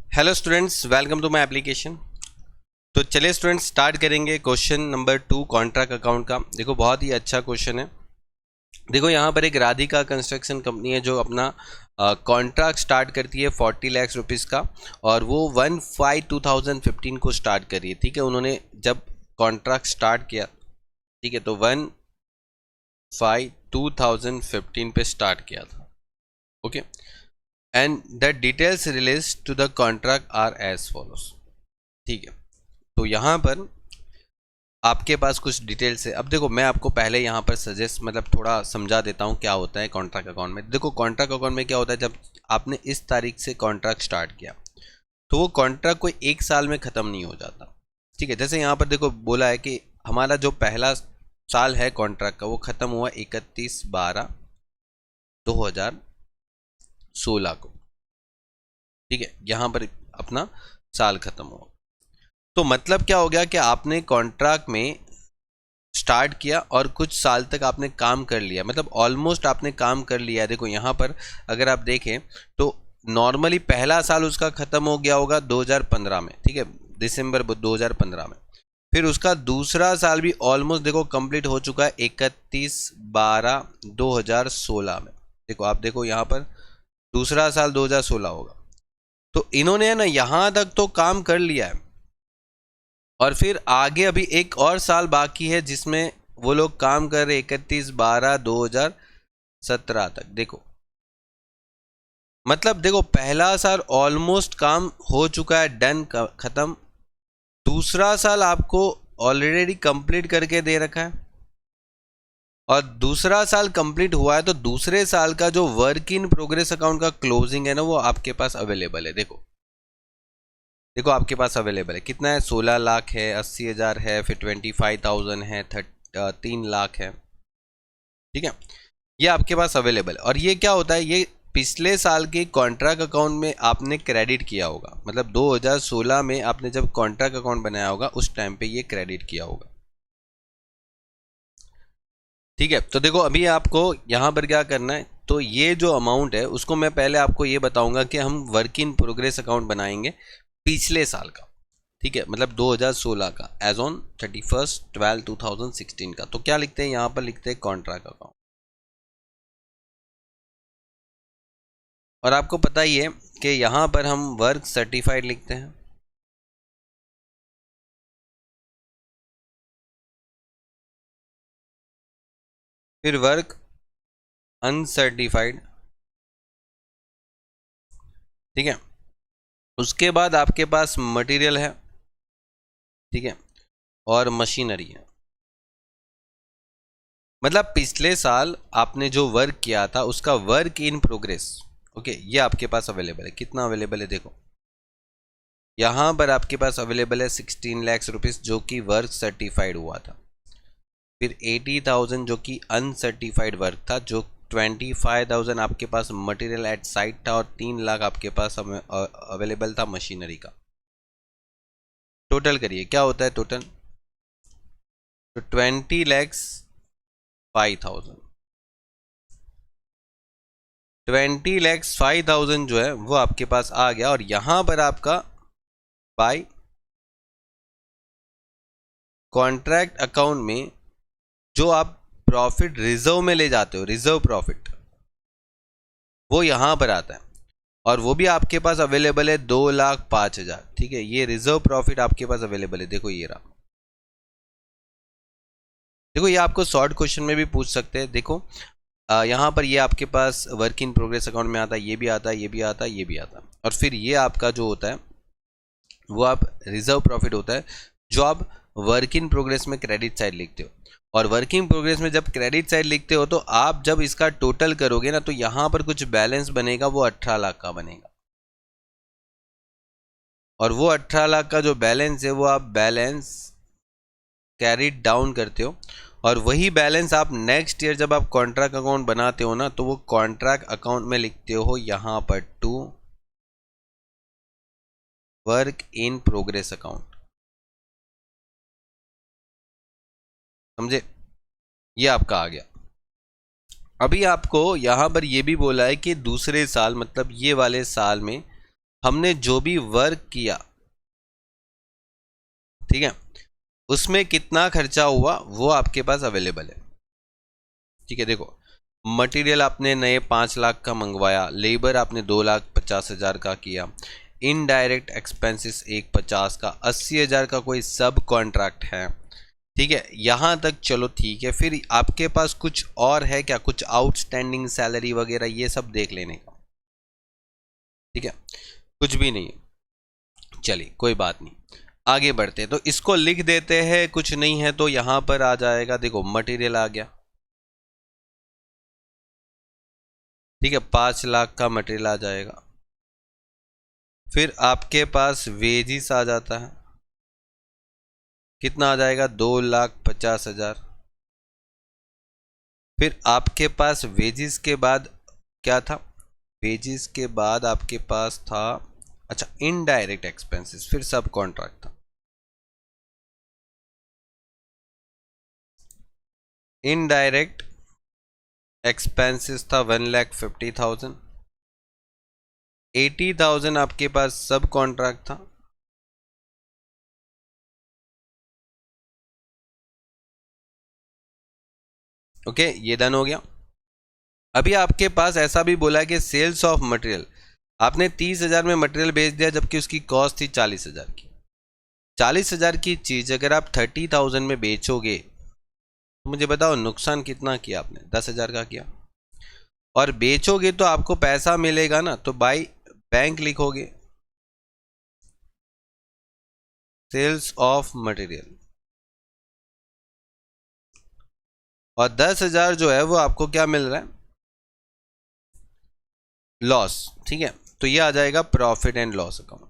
Hello students, welcome to my application. तो चलिए students start करेंगे क्वेश्चन नंबर 2 कॉन्ट्रैक्ट अकाउंट का। देखो बहुत ही अच्छा क्वेश्चन है। देखो यहाँ पर एक राधिका कंस्ट्रक्शन कंपनी है जो अपना कॉन्ट्रैक्ट स्टार्ट करती है 40 लाख रुपीज़ का, और वो 1/5/2015 को स्टार्ट करी है। ठीक है, उन्होंने जब कॉन्ट्रैक्ट स्टार्ट किया, ठीक है, तो 1/5/2015 पे स्टार्ट किया था। Okay, and the details related to the contract are as follows. ठीक है, तो यहाँ पर आपके पास कुछ डिटेल्स है। अब देखो मैं आपको पहले यहाँ पर सजेस्ट थोड़ा समझा देता हूँ क्या होता है कॉन्ट्रैक्ट अकाउंट में। देखो कॉन्ट्रैक्ट अकाउंट में क्या होता है, जब आपने इस तारीख से कॉन्ट्रैक्ट स्टार्ट किया तो वो कॉन्ट्रैक्ट कोई एक साल में ख़त्म नहीं हो जाता। ठीक है, जैसे यहाँ पर देखो बोला है कि हमारा जो पहला साल है कॉन्ट्रैक्ट का वो ख़त्म हुआ 31/12/2016 को। ठीक है, यहाँ पर अपना साल ख़त्म हुआ। तो मतलब क्या हो गया कि आपने कॉन्ट्रैक्ट में स्टार्ट किया और कुछ साल तक आपने काम कर लिया, मतलब ऑलमोस्ट आपने काम कर लिया है। देखो यहाँ पर अगर आप देखें तो नॉर्मली पहला साल उसका ख़त्म हो गया होगा 2015 में। ठीक है, दिसंबर 2015 में। फिर उसका दूसरा साल भी ऑलमोस्ट देखो कंप्लीट हो चुका है 31/12/2016 में। देखो आप देखो यहाँ पर दूसरा साल 2016 होगा। तो इन्होंने है ना यहाँ तक तो काम कर लिया है, और फिर आगे अभी एक और साल बाकी है जिसमें वो लोग काम कर रहे 31/12/2017 तक। देखो मतलब देखो पहला साल ऑलमोस्ट काम हो चुका है, डन, खत्म। दूसरा साल आपको ऑलरेडी कंप्लीट करके दे रखा है, और दूसरा साल कंप्लीट हुआ है तो दूसरे साल का जो वर्क इन प्रोग्रेस अकाउंट का क्लोजिंग है ना वो आपके पास अवेलेबल है। देखो देखो आपके पास अवेलेबल है, कितना है, 16 लाख है, 80,000 है, फिर 25,000 है, 3 लाख है। ठीक है, ये आपके पास अवेलेबल है। और ये क्या होता है, ये पिछले साल के कॉन्ट्रैक्ट अकाउंट में आपने क्रेडिट किया होगा, मतलब 2016 में आपने जब कॉन्ट्रैक्ट अकाउंट बनाया होगा उस टाइम पे ये क्रेडिट किया होगा। ठीक है, तो देखो अभी आपको यहाँ पर क्या करना है, तो ये जो अमाउंट है उसको मैं पहले आपको ये बताऊंगा कि हम वर्क इन प्रोग्रेस अकाउंट बनाएंगे पिछले साल का। ठीक है, मतलब 2016 का एज ऑन 31/12/2016 का। तो क्या लिखते हैं यहाँ पर, लिखते हैं कॉन्ट्रैक्ट अकाउंट। और आपको पता ही है कि यहाँ पर हम वर्क सर्टिफाइड लिखते हैं, फिर वर्क अनसर्टिफाइड। ठीक है, उसके बाद आपके पास मटेरियल है, ठीक है, और मशीनरी है। मतलब पिछले साल आपने जो वर्क किया था उसका वर्क इन प्रोग्रेस। ओके, ये आपके पास अवेलेबल है। कितना अवेलेबल है देखो, यहाँ पर आपके पास अवेलेबल है 16 लाख रुपीज़ जो कि वर्क सर्टिफाइड हुआ था, फिर 80,000 जो कि अनसर्टिफाइड वर्क था, जो 25,000 आपके पास मटेरियल एट साइट था, और 3 लाख आपके पास अवेलेबल था मशीनरी का। टोटल करिए क्या होता है टोटल, तो 20,05,000। 20,05,000 जो है वो आपके पास आ गया, और यहाँ पर आपका बाय कॉन्ट्रैक्ट अकाउंट में जो आप प्रॉफिट रिजर्व में ले जाते हो, रिजर्व प्रॉफिट, वो यहाँ पर आता है, और वो भी आपके पास अवेलेबल है 2,05,000। ठीक है, ये रिजर्व प्रॉफिट आपके पास अवेलेबल है। देखो ये रहा। देखो ये आपको शॉर्ट क्वेश्चन में भी पूछ सकते हैं। देखो यहाँ पर ये आपके पास वर्क इन प्रोग्रेस अकाउंट में आता है, ये भी आता है, ये भी आता है, ये भी आता है, और फिर ये आपका जो होता है वो आप रिजर्व प्रॉफिट होता है जो आप वर्क इन प्रोग्रेस में क्रेडिट साइड लिखते हो। और वर्किंग प्रोग्रेस में जब क्रेडिट साइड लिखते हो तो आप जब इसका टोटल करोगे ना तो यहाँ पर कुछ बैलेंस बनेगा, वो 18 लाख का बनेगा, और वो 18 लाख का जो बैलेंस है वो आप बैलेंस कैरीड डाउन करते हो, और वही बैलेंस आप नेक्स्ट ईयर जब आप कॉन्ट्रैक्ट अकाउंट बनाते हो ना तो वो कॉन्ट्रैक्ट अकाउंट में लिखते हो यहाँ पर to work in progress account. समझे, ये आपका आ गया। अभी आपको यहाँ पर ये भी बोला है कि दूसरे साल, मतलब ये वाले साल में हमने जो भी वर्क किया, ठीक है, उसमें कितना खर्चा हुआ वो आपके पास अवेलेबल है। ठीक है, देखो मटेरियल आपने नए 5 लाख का मंगवाया, लेबर आपने 2,50,000 का किया, इनडायरेक्ट एक्सपेंसेस 1,50 का, 80,000 का कोई सब कॉन्ट्रैक्ट है। ठीक है, यहाँ तक चलो ठीक है। फिर आपके पास कुछ और है क्या, कुछ आउटस्टैंडिंग सैलरी वगैरह ये सब देख लेने का। ठीक है, कुछ भी नहीं है, चलिए कोई बात नहीं, आगे बढ़ते हैं। तो इसको लिख देते हैं, कुछ नहीं है तो यहाँ पर आ जाएगा, देखो मटेरियल आ गया, ठीक है, 5 लाख का मटेरियल आ जाएगा। फिर आपके पास वेजिस आ जाता है, कितना आ जाएगा, 2,50,000। फिर आपके पास वेजिस के बाद क्या था, वेजिस के बाद आपके पास था, अच्छा, इनडायरेक्ट एक्सपेंसेस, फिर सब कॉन्ट्रैक्ट था। इनडायरेक्ट एक्सपेंसेस था 1,50,000, 80,000 आपके पास सब कॉन्ट्रैक्ट था। ओके, ये डन हो गया। अभी आपके पास ऐसा भी बोला है कि सेल्स ऑफ मटेरियल, आपने 30,000 में मटेरियल बेच दिया जबकि उसकी कॉस्ट थी 40,000 की। 40,000 की चीज अगर आप 30,000 में बेचोगे तो मुझे बताओ नुकसान कितना किया आपने, 10,000 का किया। और बेचोगे तो आपको पैसा मिलेगा ना, तो बाई बैंक लिखोगे, सेल्स ऑफ मटेरियल, और 10,000 जो है वो आपको क्या मिल रहा है, लॉस। ठीक है, तो ये आ जाएगा प्रॉफिट एंड लॉस अकाउंट,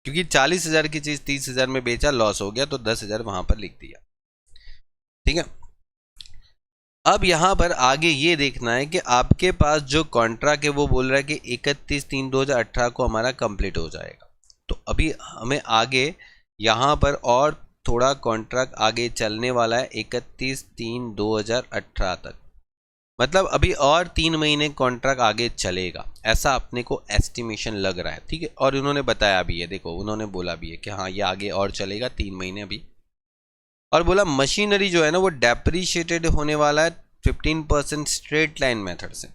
क्योंकि 40,000 की चीज 30,000 में बेचा, लॉस हो गया, तो 10,000 वहां पर लिख दिया। ठीक है, अब यहां पर आगे ये देखना है कि आपके पास जो कॉन्ट्रैक्ट है वो बोल रहा है कि 31/3/2018 को हमारा कंप्लीट हो जाएगा। तो अभी हमें आगे यहां पर और थोड़ा कॉन्ट्रैक्ट आगे चलने वाला है 31/3/2018 तक, मतलब अभी और 3 महीने कॉन्ट्रैक्ट आगे चलेगा, ऐसा अपने को एस्टिमेशन लग रहा है। ठीक है, और उन्होंने बताया भी है, देखो उन्होंने बोला भी है कि हाँ ये आगे और चलेगा 3 महीने अभी। और बोला मशीनरी जो है ना वो डेप्रीशिएटेड होने वाला है 15% स्ट्रेट लाइन मेथड से,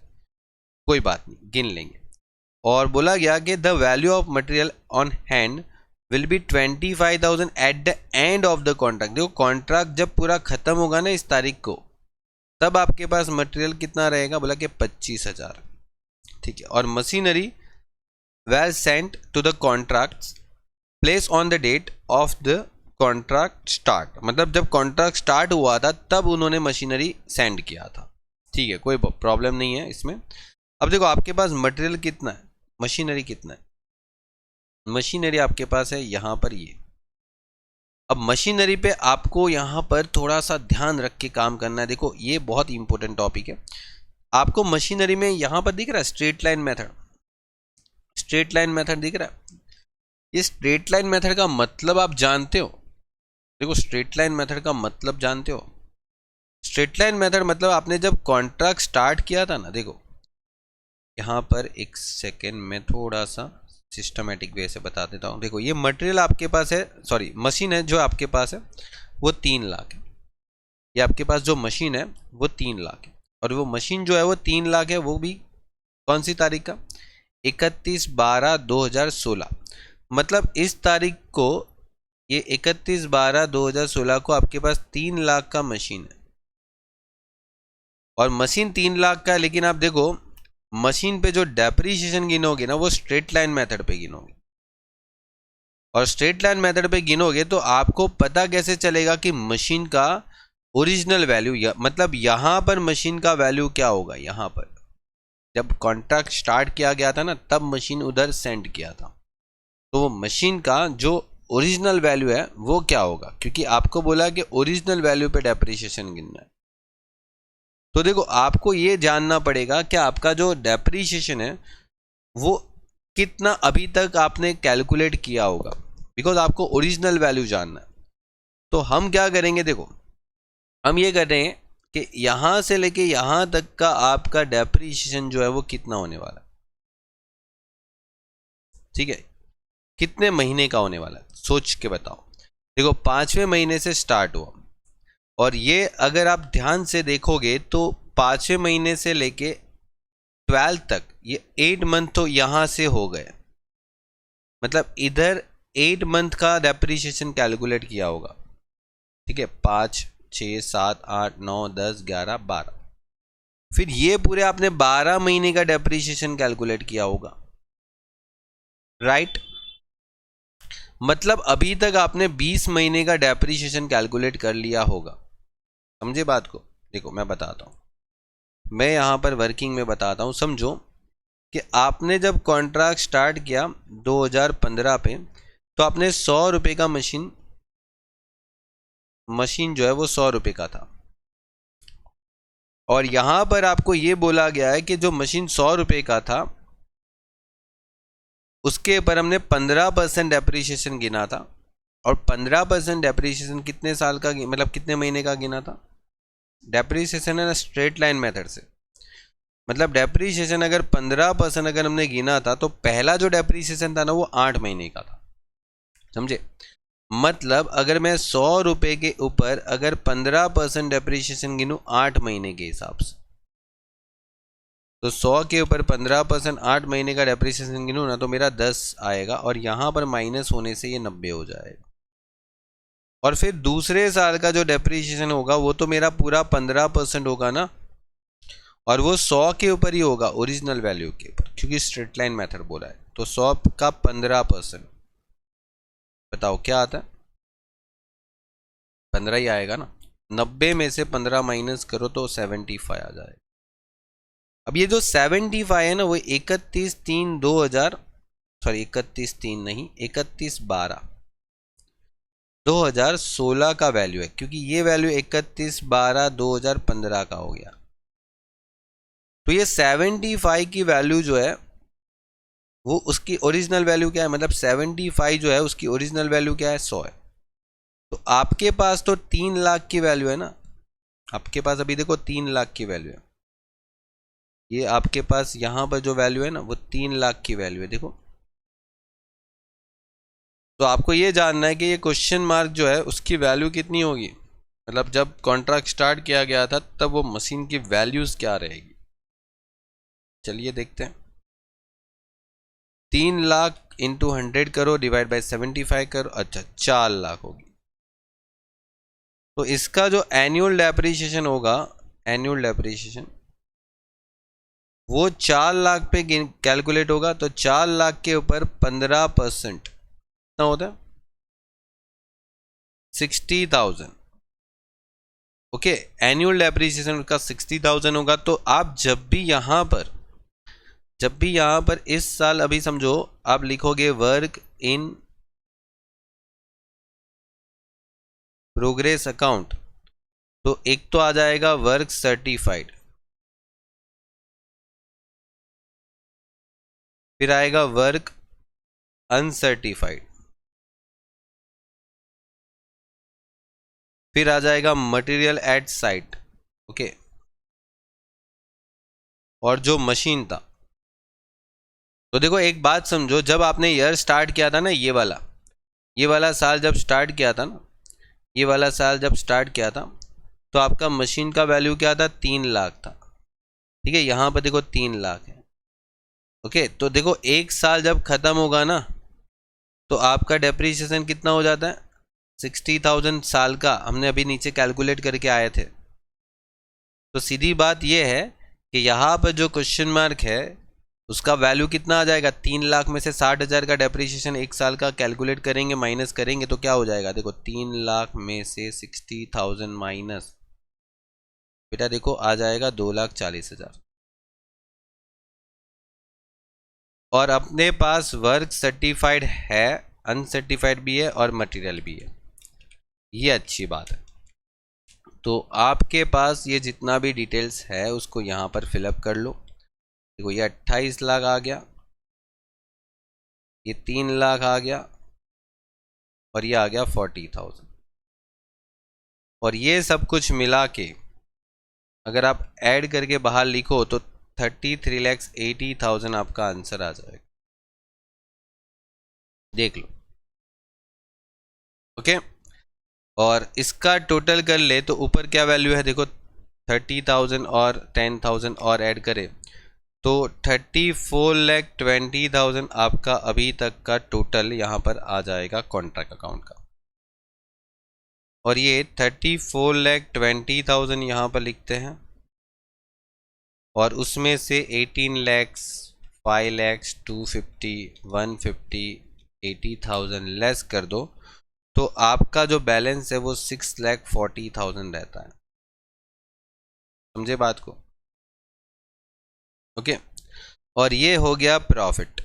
कोई बात नहीं, गिन लेंगे। और बोला गया कि the value of material on hand will be 25,000 at the end of the contract. देखो कॉन्ट्रैक्ट जब पूरा खत्म होगा ना इस तारीख को, तब आपके पास मटेरियल कितना रहेगा, बोला कि 25,000। ठीक है, और machinery well sent to the contract place on the date of the contract start, मतलब जब कॉन्ट्रैक्ट स्टार्ट हुआ था तब उन्होंने मशीनरी सेंड किया था। ठीक है, कोई प्रॉब्लम नहीं है इसमें। अब देखो आपके पास मटेरियल कितना है, मशीनरी कितना है, मशीनरी आपके पास है यहाँ पर ये। अब मशीनरी पे आपको यहाँ पर थोड़ा सा ध्यान रख के काम करना है। देखो ये बहुत इंपॉर्टेंट टॉपिक है। आपको मशीनरी में यहाँ पर दिख रहा है straight line method, straight line method दिख रहा है। ये स्ट्रेट लाइन मेथड का मतलब आप जानते हो, देखो स्ट्रेट लाइन मेथड का मतलब जानते हो, स्ट्रेट लाइन मेथड मतलब आपने जब कॉन्ट्रैक्ट स्टार्ट किया था ना, देखो यहाँ पर एक सेकेंड में थोड़ा सा सिस्टमेटिक वे से बता देता हूँ। देखो ये मटेरियल आपके पास है, सॉरी मशीन है जो आपके पास है वो 3 लाख है। ये आपके पास जो मशीन है वो 3 लाख है, और वो मशीन जो है वो 3 लाख है, वो भी कौन सी तारीख का, 31/12/2016। मतलब इस तारीख को, ये 31/12/2016 को आपके पास 3 लाख का मशीन है, और मशीन 3 लाख का है। लेकिन आप देखो मशीन पे जो डेप्रीशिएशन गिनोगे ना वो स्ट्रेट लाइन मेथड पे गिनोगे, और स्ट्रेट लाइन मेथड पे गिनोगे तो आपको पता कैसे चलेगा कि मशीन का ओरिजिनल वैल्यू, मतलब यहाँ पर मशीन का वैल्यू क्या होगा। यहाँ पर जब कॉन्ट्रैक्ट स्टार्ट किया गया था ना तब मशीन उधर सेंड किया था, तो वो मशीन का जो ओरिजिनल वैल्यू है वो क्या होगा, क्योंकि आपको बोला कि ओरिजिनल वैल्यू पे डेप्रीशिएशन गिनना है। तो देखो आपको ये जानना पड़ेगा कि आपका जो डेप्रीशिएशन है वो कितना अभी तक आपने कैलकुलेट किया होगा, बिकॉज आपको ओरिजिनल वैल्यू जानना है। तो हम क्या करेंगे, देखो हम ये कर रहे हैं कि यहाँ से लेके यहाँ तक का आपका डेप्रीशिएशन जो है वो कितना होने वाला है। ठीक है, कितने महीने का होने वाला है सोच के बताओ। देखो 5वें महीने से स्टार्ट हुआ, और ये अगर आप ध्यान से देखोगे तो 5वें महीने से लेके 12 तक ये 8 मंथ तो यहां से हो गए, मतलब इधर 8 मंथ का डेप्रीशिएशन कैलकुलेट किया होगा। ठीक है, 5 6 7 8 9 10 11 12, फिर ये पूरे आपने 12 महीने का डेप्रीशिएशन कैलकुलेट किया होगा, राइट। मतलब अभी तक आपने 20 महीने का डेप्रीशिएशन कैलकुलेट कर लिया होगा। समझे बात को? देखो मैं बताता हूँ, मैं यहाँ पर वर्किंग में बताता हूँ। समझो कि आपने जब कॉन्ट्रैक्ट स्टार्ट किया 2015 पे, तो आपने 100 रुपये का मशीन जो है वो 100 रुपये का था, और यहाँ पर आपको ये बोला गया है कि जो मशीन 100 रुपये का था उसके ऊपर हमने 15% डेप्रीशिएशन गिना था, और 15% डेप्रीशिएशन कितने साल का, मतलब कितने महीने का गिना था? डेप्रीशिएशन है ना स्ट्रेट लाइन मेथड से, मतलब डेप्रीशिएशन अगर 15% अगर हमने गिना था तो पहला जो डेप्रीशिएशन था ना वो 8 महीने का था। समझे? मतलब अगर मैं 100 रुपये के ऊपर अगर 15% डेप्रीशिएशन गिनूं 8 महीने के हिसाब से, तो 100 के ऊपर 15% 8 महीने का डेप्रीशिएशन गिनूं ना तो मेरा 10 आएगा, और यहाँ पर माइनस होने से ये 90 हो जाएगा। और फिर दूसरे साल का जो डेप्रीशिएशन होगा वो तो मेरा पूरा 15% होगा ना, और वो 100 के ऊपर ही होगा, ओरिजिनल वैल्यू के ऊपर, क्योंकि स्ट्रेट लाइन मेथड बोला है। तो 100 का 15%, बताओ क्या आता है? 15 ही आएगा ना। 90 में से 15 माइनस करो तो 75 आ जाएगा। अब ये जो 75 है ना वो 31/3/2000, सॉरी 31/3 नहीं, 31/12/2016 का वैल्यू है, क्योंकि ये वैल्यू 31/12/2015 का हो गया। तो ये 75 की वैल्यू जो है वो उसकी ओरिजिनल वैल्यू क्या है, मतलब 75 जो है उसकी ओरिजिनल वैल्यू क्या है? 100 है। तो आपके पास तो 3 लाख की वैल्यू है ना, आपके पास अभी देखो 3 लाख की वैल्यू है, ये आपके पास यहां पर जो वैल्यू है ना वो 3 लाख की वैल्यू है, देखो। तो आपको ये जानना है कि ये क्वेश्चन मार्क जो है उसकी वैल्यू कितनी होगी, मतलब जब कॉन्ट्रैक्ट स्टार्ट किया गया था तब वो मशीन की वैल्यूज क्या रहेगी। चलिए देखते हैं। 3 लाख इंटू 100 करो, डिवाइड बाय 75 करो, अच्छा 4 लाख होगी। तो इसका जो एनुअल डेप्रीशिएशन होगा, एनुअल डेप्रीशिएशन वो 4 लाख पे कैलकुलेट होगा। तो 4 लाख के ऊपर 15% कितना होता है? 60,000। ओके, एनुअल डेप्रीशिएशन उसका 60,000 होगा। तो आप जब भी यहां पर इस साल, अभी समझो आप लिखोगे वर्क इन प्रोग्रेस अकाउंट, तो एक तो आ जाएगा वर्क सर्टिफाइड, फिर आएगा वर्क अनसर्टिफाइड, फिर आ जाएगा मटेरियल एट साइट। ओके, और जो मशीन था, तो देखो एक बात समझो, जब आपने ईयर स्टार्ट किया था ना, ये वाला साल जब स्टार्ट किया था ना, ये वाला साल जब स्टार्ट किया था तो आपका मशीन का वैल्यू क्या था? 3 लाख था। ठीक है, यहां पर देखो 3 लाख है। ओके, तो देखो एक साल जब खत्म होगा ना तो आपका डेप्रीशिएशन कितना हो जाता है? 60,000 साल का, हमने अभी नीचे कैलकुलेट करके आए थे। तो सीधी बात यह है कि यहाँ पर जो क्वेश्चन मार्क है उसका वैल्यू कितना आ जाएगा? 3 लाख में से 60,000 का डेप्रीशिएशन एक साल का कैलकुलेट करेंगे, माइनस करेंगे तो क्या हो जाएगा? देखो 3 लाख में से 60,000 माइनस, बेटा देखो आ जाएगा 2,40,000। और अपने पास वर्क सर्टिफाइड है, अनसर्टिफाइड भी है और मटेरियल भी है, ये अच्छी बात है। तो आपके पास ये जितना भी डिटेल्स है उसको यहाँ पर फिलअप कर लो। देखो ये 28 लाख आ गया, ये 3 लाख आ गया, और ये आ गया 40,000। और ये सब कुछ मिला के अगर आप ऐड करके बाहर लिखो तो 33,80,000 आपका आंसर आ जाएगा। देख लो। ओके, और इसका टोटल कर ले तो ऊपर क्या वैल्यू है देखो, 30,000 और 10,000 और ऐड करें तो 34,20,000 आपका अभी तक का टोटल यहाँ पर आ जाएगा कॉन्ट्रैक्ट अकाउंट का। और ये 34,20,000 यहाँ पर लिखते हैं, और उसमें से 18 lakhs, 5 lakhs, 250, 150, 80,000 लेस कर दो तो आपका जो बैलेंस है वो 6,40,000 रहता है। समझे बात को? ओके, और ये हो गया प्रॉफिट।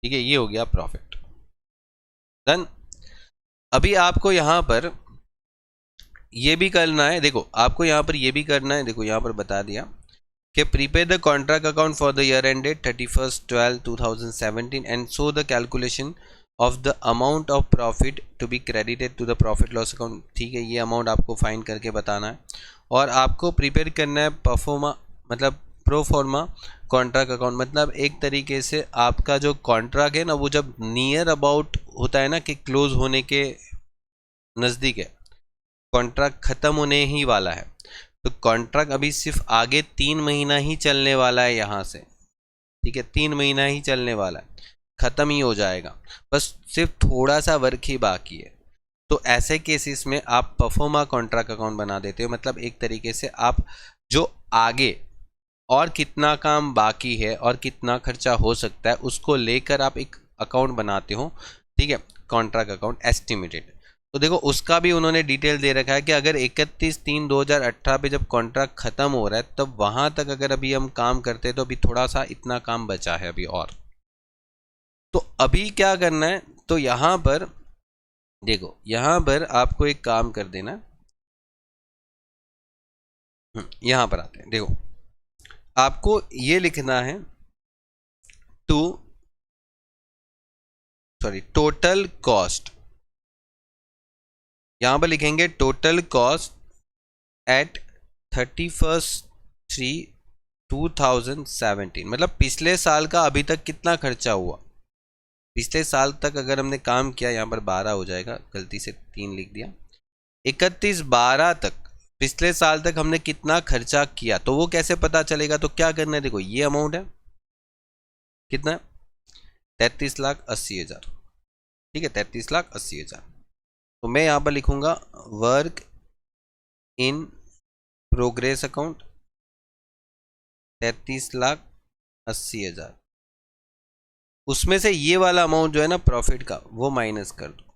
ठीक है, ये हो गया प्रॉफिट। डन। अभी आपको यहां पर ये भी करना है, देखो आपको यहां पर ये भी करना है, देखो यहां पर बता दिया कि prepaid the contract account for the year ended 31/12/2017 and so the calculation of the amount of profit to be credited to the profit loss account. ठीक है, ये अमाउंट आपको फाइंड करके बताना है, और आपको प्रिपेयर करना है परफॉर्मा मतलब प्रोफॉर्मा कॉन्ट्रैक्ट अकाउंट। मतलब एक तरीके से आपका जो कॉन्ट्रैक्ट है ना, वो जब नियर अबाउट होता है ना कि क्लोज होने के नज़दीक है, कॉन्ट्रैक्ट ख़त्म होने ही वाला है, तो कॉन्ट्रैक्ट अभी सिर्फ आगे 3 महीना ही चलने वाला है यहाँ से। ठीक है, 3 महीना ही चलने वाला है, ख़त्म ही हो जाएगा, बस सिर्फ थोड़ा सा वर्क ही बाकी है। तो ऐसे केसेस में आप परफॉर्मा कॉन्ट्रैक्ट अकाउंट बना देते हो। मतलब एक तरीके से आप जो आगे और कितना काम बाकी है और कितना खर्चा हो सकता है उसको लेकर आप एक अकाउंट बनाते हो। ठीक है, कॉन्ट्रैक्ट अकाउंट एस्टिमेटेड। तो देखो उसका भी उन्होंने डिटेल दे रखा है कि अगर 31/3/2018 पे जब कॉन्ट्रैक्ट ख़त्म हो रहा है तब वहाँ तक अगर अभी हम काम करते हैं तो अभी थोड़ा सा इतना काम बचा है अभी और। तो अभी क्या करना है, तो यहाँ पर देखो, यहाँ पर आपको एक काम कर देना, यहाँ पर आते हैं, देखो आपको ये लिखना है टोटल कॉस्ट। यहां पर लिखेंगे टोटल कॉस्ट एट 31/3/2017। मतलब पिछले साल का अभी तक कितना खर्चा हुआ, पिछले साल तक अगर हमने काम किया, यहाँ पर 12 हो जाएगा, गलती से 3 लिख दिया, 31/12 तक पिछले साल तक हमने कितना खर्चा किया। तो वो कैसे पता चलेगा, तो क्या करना है, देखो ये अमाउंट है कितना, 33,80,000। ठीक है, 33,80,000। तो मैं यहाँ पर लिखूंगा वर्क इन प्रोग्रेस अकाउंट 33,80,000। उसमें से ये वाला अमाउंट जो है ना प्रॉफिट का, वो माइनस कर दो,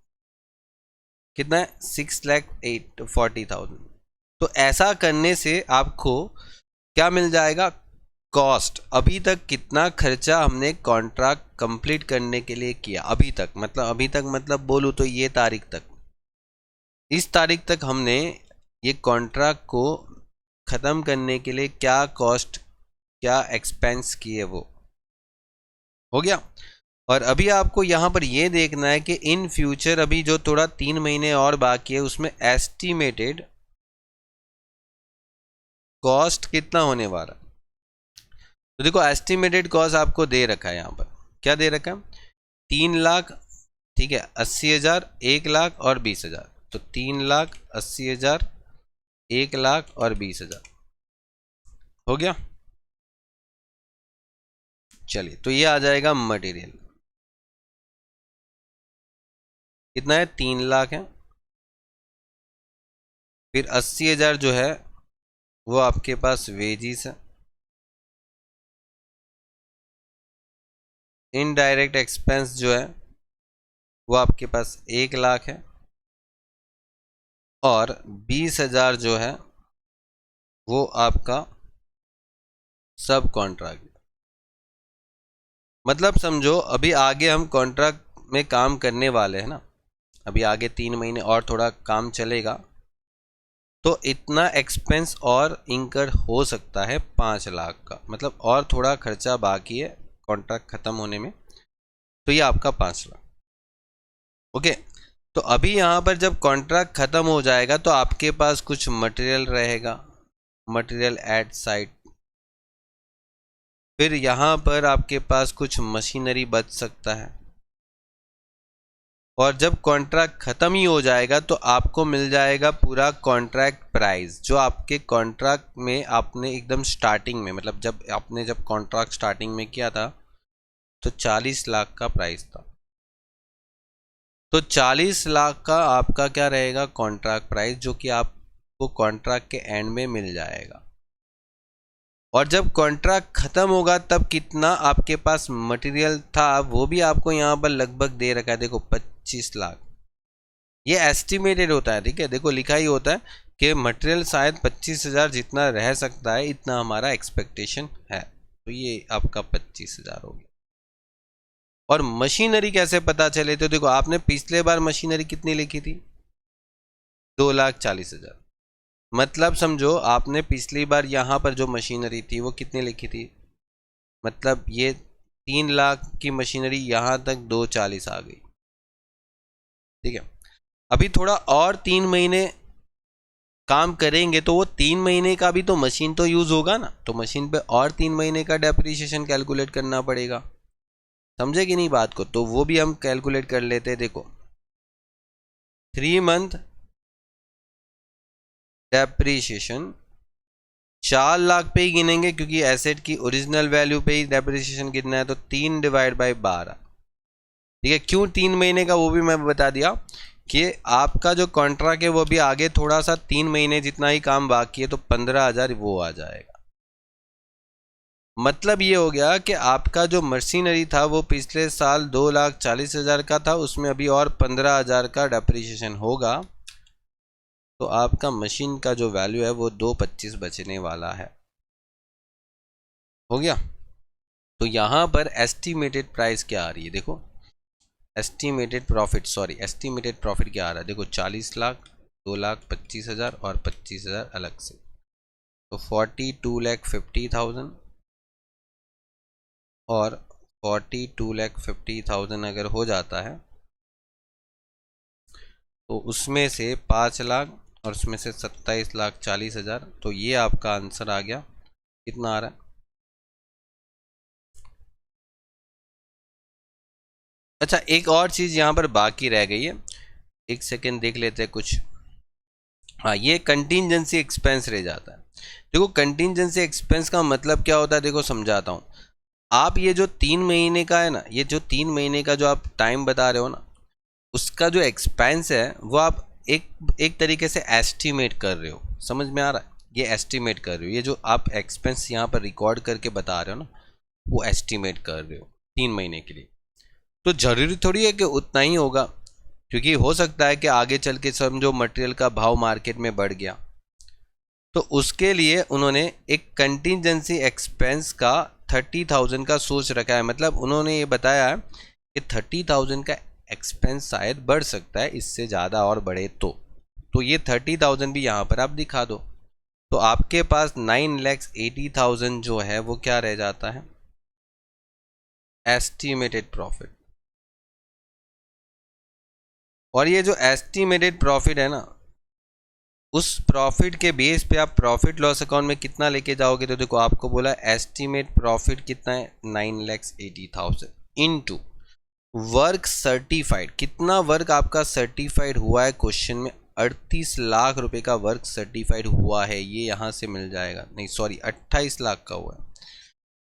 कितना है, 6,40,000। तो ऐसा करने से आपको क्या मिल जाएगा, कॉस्ट, अभी तक कितना खर्चा हमने कॉन्ट्रैक्ट कंप्लीट करने के लिए किया अभी तक। मतलब अभी तक मतलब बोलूँ तो ये तारीख तक, इस तारीख तक हमने ये कॉन्ट्रैक्ट को ख़त्म करने के लिए क्या कॉस्ट, क्या एक्सपेंस किए, वो हो गया। और अभी आपको यहाँ पर ये देखना है कि इन फ्यूचर अभी जो थोड़ा 3 महीने और बाकी है उसमें एस्टिमेटेड कॉस्ट कितना होने वाला। तो देखो एस्टिमेटेड कॉस्ट आपको दे रखा है, यहाँ पर क्या दे रखा है, 3,00,000, ठीक है, 80,000, 1,00,000 और 20,000। तो 3,80,000, 1,00,000 और 20,000 हो गया। चलिए, तो ये आ जाएगा मटेरियल, कितना है, 3,00,000 है। फिर 80,000 जो है वो आपके पास वेजिस है। इनडायरेक्ट एक्सपेंस जो है वो आपके पास 1,00,000 है, और 20,000 जो है वो आपका सब कॉन्ट्रैक्ट। मतलब समझो अभी आगे हम कॉन्ट्रैक्ट में काम करने वाले हैं ना, अभी आगे 3 महीने और थोड़ा काम चलेगा, तो इतना एक्सपेंस और इंकर हो सकता है 5,00,000 का। मतलब और थोड़ा खर्चा बाकी है कॉन्ट्रैक्ट ख़त्म होने में, तो ये आपका 5,00,000। ओके, तो अभी यहाँ पर जब कॉन्ट्रैक्ट ख़त्म हो जाएगा तो आपके पास कुछ मटेरियल रहेगा, मटेरियल एट साइट, फिर यहाँ पर आपके पास कुछ मशीनरी बच सकता है, और जब कॉन्ट्रैक्ट ख़त्म ही हो जाएगा तो आपको मिल जाएगा पूरा कॉन्ट्रैक्ट प्राइस, जो आपके कॉन्ट्रैक्ट में आपने एकदम स्टार्टिंग में, मतलब जब कॉन्ट्रैक्ट स्टार्टिंग में किया था तो 40 लाख का प्राइस था। तो 40 लाख का आपका क्या रहेगा, कॉन्ट्रैक्ट प्राइस, जो कि आपको कॉन्ट्रैक्ट के एंड में मिल जाएगा। और जब कॉन्ट्रैक्ट ख़त्म होगा तब कितना आपके पास मटेरियल था वो भी आपको यहाँ पर लगभग दे रखा है, देखो 25 लाख। ये एस्टिमेटेड होता है, ठीक है, देखो लिखा ही होता है कि मटेरियल शायद 25,000 जितना रह सकता है, इतना हमारा एक्सपेक्टेशन है। तो ये आपका 25,000 हो गया। और मशीनरी कैसे पता चले, तो देखो आपने पिछले बार मशीनरी कितनी लिखी थी, 2,40,000। मतलब समझो आपने पिछली बार यहाँ पर जो मशीनरी थी वो कितनी लिखी थी, मतलब ये 3 लाख की मशीनरी यहाँ तक 2,40 आ गई, ठीक है। अभी थोड़ा और 3 महीने काम करेंगे तो वो 3 महीने का भी तो मशीन तो यूज़ होगा ना, तो मशीन पे और 3 महीने का डेप्रिसिएशन कैलकुलेट करना पड़ेगा, समझे कि नहीं बात को। तो वो भी हम कैलकुलेट कर लेते हैं। देखो 3 मंथ डेप्रिसिएशन 4 लाख पे ही गिनेंगे, क्योंकि एसेट की ओरिजिनल वैल्यू पे ही डेप्रिसिएशन गिनना है। तो 3 डिवाइड बाई 12, ठीक है। क्यों 3 महीने का, वो भी मैं बता दिया कि आपका जो कॉन्ट्रैक्ट है वो भी आगे थोड़ा सा 3 महीने जितना ही काम बाकी है, तो 15,000 वो आ जाएगा। मतलब ये हो गया कि आपका जो मशीनरी था वो पिछले साल 2,40,000 का था, उसमें अभी और 15,000 का डेप्रिसिएशन होगा, तो आपका मशीन का जो वैल्यू है वो 2,25 बचने वाला है। हो गया। तो यहाँ पर एस्टिमेटेड प्राइस क्या आ रही है, देखो एस्टिमेटेड प्रॉफिट क्या आ रहा है, देखो 40 लाख, 2,25,000 और 25,000 अलग से, तो 42,50,000 और 42,50,000 अगर हो जाता है तो उसमें से 5 लाख और उसमें से 27,40,000, तो ये आपका आंसर आ गया। कितना आ रहा है, अच्छा एक और चीज़ यहाँ पर बाकी रह गई है, एक सेकेंड देख लेते हैं कुछ। हाँ, ये कंटीजेंसी एक्सपेंस रह जाता है। देखो कंटीजेंसी एक्सपेंस का मतलब क्या होता है, देखो समझाता हूँ। आप ये जो 3 महीने का है ना, ये जो 3 महीने का जो आप टाइम बता रहे हो ना, उसका जो एक्सपेंस है वो आप एक तरीके से एस्टिमेट कर रहे हो, समझ में आ रहा है, ये एस्टिमेट कर रहे हो। ये जो आप एक्सपेंस यहाँ पर रिकॉर्ड करके बता रहे हो ना, वो एस्टिमेट कर रहे हो 3 महीने के लिए। तो ज़रूरी थोड़ी है कि उतना ही होगा, क्योंकि हो सकता है कि आगे चल के समझो मटेरियल का भाव मार्केट में बढ़ गया, तो उसके लिए उन्होंने एक कंटीजेंसी एक्सपेंस का 30,000 का सोच रखा है। मतलब उन्होंने ये बताया है कि 30,000 का एक्सपेंस शायद बढ़ सकता है, इससे ज़्यादा और बढ़े तो ये 30,000 भी यहाँ पर आप दिखा दो, तो आपके पास 9,80,000 जो है वो क्या रह जाता है, एस्टिमेटेड प्रॉफिट। और ये जो एस्टिमेटेड प्रॉफिट है ना, उस प्रॉफिट के बेस पे आप प्रॉफिट लॉस अकाउंट में कितना लेके जाओगे, तो देखो आपको बोला एस्टिमेट प्रॉफिट कितना है, 9,80,000 इनटू वर्क सर्टिफाइड। कितना वर्क आपका सर्टिफाइड हुआ है, क्वेश्चन में 38 लाख रुपए का वर्क सर्टिफाइड हुआ है, ये यहाँ से मिल जाएगा, नहीं सॉरी 28 लाख का हुआ है,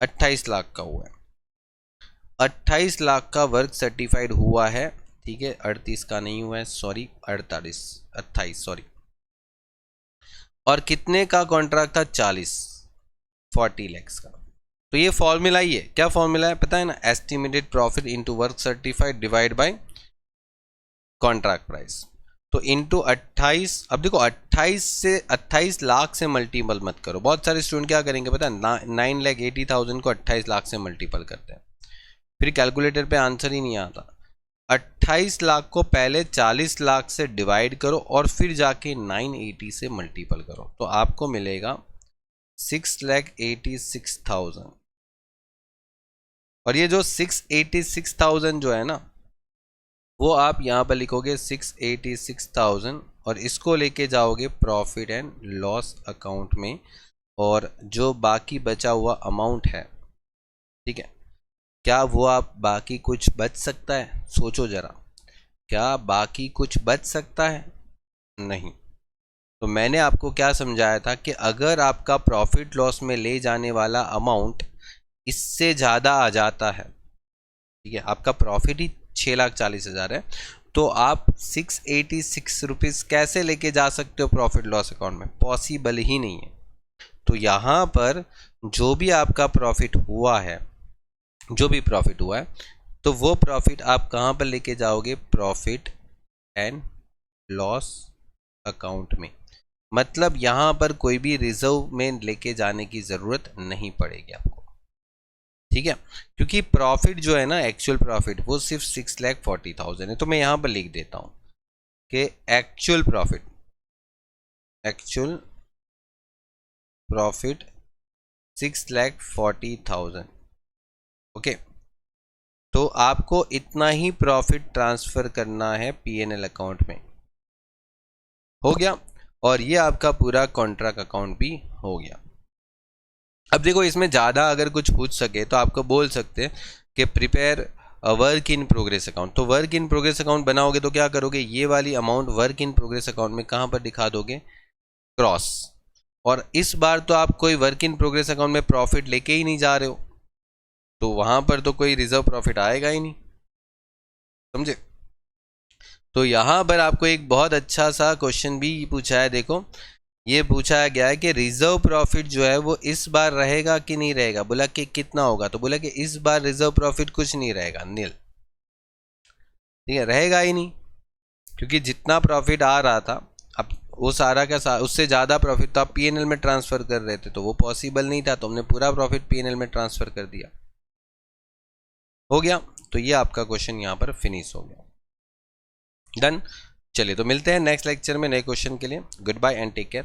28 लाख का हुआ है, 28 लाख का वर्क सर्टिफाइड हुआ है, ठीक है। 38 का नहीं हुआ है, सॉरी 28 सॉरी। और कितने का कॉन्ट्रैक्ट था, 40 लैक्स का। तो ये फॉर्मूला ही है, क्या फॉर्मूला है पता है ना, estimated profit into work certified divide by contract price. तो इनटू 28, अब देखो 28 लाख से मल्टीपल मत करो। बहुत सारे स्टूडेंट क्या करेंगे पता है, 9,80,000 को 28 लाख से मल्टीपल करते हैं, फिर कैलकुलेटर पे आंसर ही नहीं आता। 28 लाख को पहले 40 लाख से डिवाइड करो और फिर जाके 980 से मल्टीपल करो, तो आपको मिलेगा 6,86,000। और ये जो 6,86,000 जो है ना, वो आप यहाँ पर लिखोगे 6,86,000 और इसको लेके जाओगे प्रॉफिट एंड लॉस अकाउंट में, और जो बाकी बचा हुआ अमाउंट है ठीक है, क्या वो आप बाकी कुछ बच सकता है? सोचो जरा, क्या बाकी कुछ बच सकता है? नहीं। तो मैंने आपको क्या समझाया था कि अगर आपका प्रॉफिट लॉस में ले जाने वाला अमाउंट इससे ज़्यादा आ जाता है, ठीक है, आपका प्रॉफिट ही 6,40,000 है, तो आप 686 रुपीज़ कैसे लेके जा सकते हो प्रॉफिट लॉस अकाउंट में? पॉसिबल ही नहीं है। तो यहाँ पर जो भी आपका प्रॉफिट हुआ है, जो भी प्रॉफिट हुआ है, तो वो प्रॉफिट आप कहाँ पर लेके जाओगे? प्रॉफिट एंड लॉस अकाउंट में। मतलब यहाँ पर कोई भी रिजर्व में लेके जाने की ज़रूरत नहीं पड़ेगी आपको, ठीक है, क्योंकि प्रॉफिट जो है ना, एक्चुअल प्रॉफिट, वो सिर्फ 6,40,000 है। तो मैं यहाँ पर लिख देता हूँ कि एक्चुअल प्रॉफिट 6,40,000। ओके, तो आपको इतना ही प्रॉफिट ट्रांसफर करना है पीएनएल अकाउंट में। हो गया, और ये आपका पूरा कॉन्ट्रैक्ट अकाउंट भी हो गया। अब देखो, इसमें ज़्यादा अगर कुछ पूछ सके तो आपको बोल सकते हैं कि prepare work in progress account. तो वर्क इन प्रोग्रेस अकाउंट बनाओगे तो क्या करोगे? ये वाली amount work in progress account में कहाँ पर दिखा दोगे? क्रॉस। और इस बार तो आप कोई वर्क इन प्रोग्रेस अकाउंट में प्रॉफिट लेके ही नहीं जा रहे हो, तो वहां पर तो कोई रिजर्व प्रॉफिट आएगा ही नहीं, समझे? तो यहाँ पर आपको एक बहुत अच्छा सा क्वेश्चन भी पूछा है। देखो, ये पूछा गया है कि रिजर्व प्रॉफिट जो है वो इस बार रहेगा कि नहीं रहेगा। बोला कि कितना होगा, तो बोला कि इस बार रिजर्व प्रॉफिट कुछ नहीं रहेगा, नील। ठीक है, रहेगा ही नहीं, क्योंकि जितना प्रॉफिट आ रहा था, अब वो सारा का सारा, उससे ज़्यादा प्रॉफिट तो आप पीएनएल में ट्रांसफ़र कर रहे थे, तो वो पॉसिबल नहीं था, तो हमने पूरा प्रॉफिट पीएनएल में ट्रांसफ़र कर दिया। हो गया, तो ये आपका क्वेश्चन यहाँ पर फिनिश हो गया, डन। चलिए, तो मिलते हैं नेक्स्ट लेक्चर में नए क्वेश्चन के लिए। Good bye and take care.